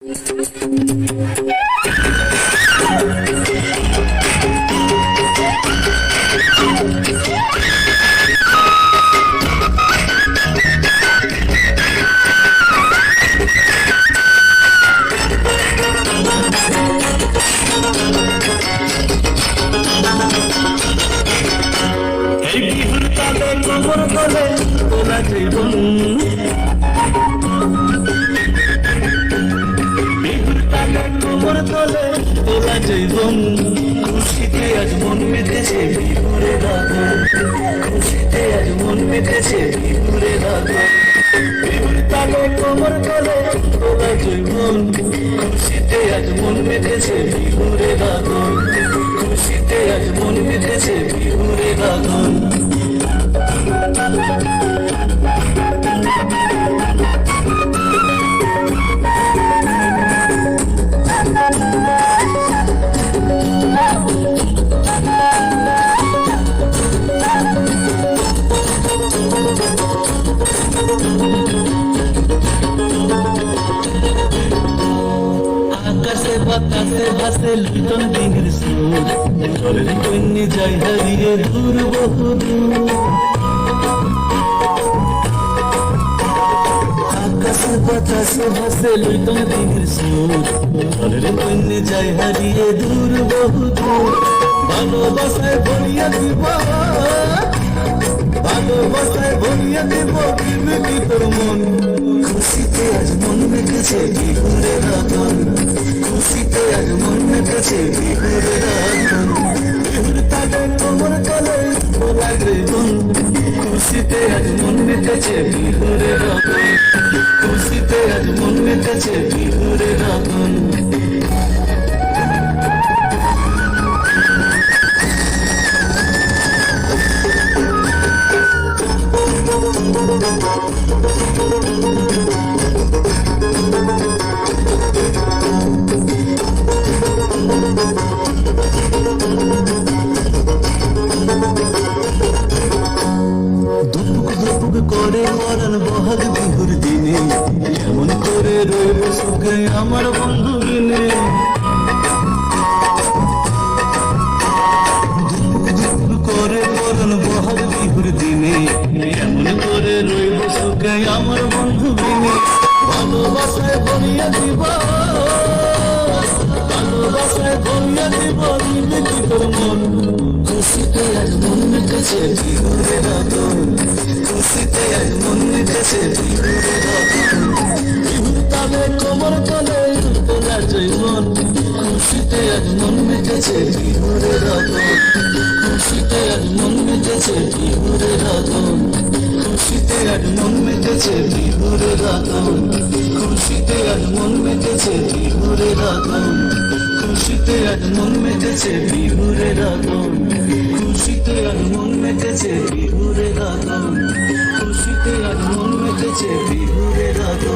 বিহুর তালে কবর তলে তোলা জীবন, বিহুর তালে কবর তলে তোলা জীবন, খুশিতে আজ মন মেতেছে বিহুরে রাধন, খুশিতে আজ মন মেতেছে বিহুরে রাধন। বিহুর তালে কবর তলে তোলা জীবন, খুশিতে আজ মন মেতেছে বিহুরে রাধন, খুশিতে আজ মন মেতেছে বিহুরে রাধন। আকাশে বাতাসে ভাসে লুটন দিনের সুর, জলের কন্যে যাই হারিয়ে দূর বহুদূর। আকাশে বাতাসে ভাসে লুটন দিনের সুর, জলের কন্যে যাই হারিয়ে দূর বহুদূর। ভালোবাসায় ভরিয়া দিব, ভালোবাসায় ভরিয়া দিব বিবেকি তোর মন, খুশিতে আজ মন মেতেছে বিহুরে রাধন, খুশিতে আজ মন মেতেছে বিহুরে রাধন। বিহুর তালে কবর তলে তোলা জীবন, খুশিতে আজ মন মেতেছে বিহুরে রাধন, খুশিতে আজ মন মেতেছে বিহুরে রাধন। দুপুক করে মরণ বহাগ বিহুর দিনে, কেমন করে রইব সুখে আমার বন্ধু বিনে। দুপুক করে মরণ বহাগ বিহুর দিনে, কেমন করে রইব সুখে আমার বন্ধু বিনে। ভালোবাসায় ভরিয়া দিব, ভালোবাসায় ভরিয়া দিব বিবেকি তোর মন, খুশিতে আজ মন মেতেছে বিহুরে রাধন, খুশিতে আজ মন মেতেছে বিহুরে রাধন। বিহুর তালে কবর তলে তোলা জীবন, খুশিতে আজ মন মেতেছে বিহুরে রাধন, খুশিতে আজ মন মেতেছে বিহুরে রাধন, খুশিতে আজ মন মেতেছে বিহুরে রাধন, খুশিতে আজ মন মেতেছে বিহুরে রাধন, খুশিতে আজ মন মেতেছে বিহুরে রাধন, খুশিতে আজ মন মেতেছে বিহুরে রাধন, খুশিতে আজ মন মেতেছে বিহুরে রাধন।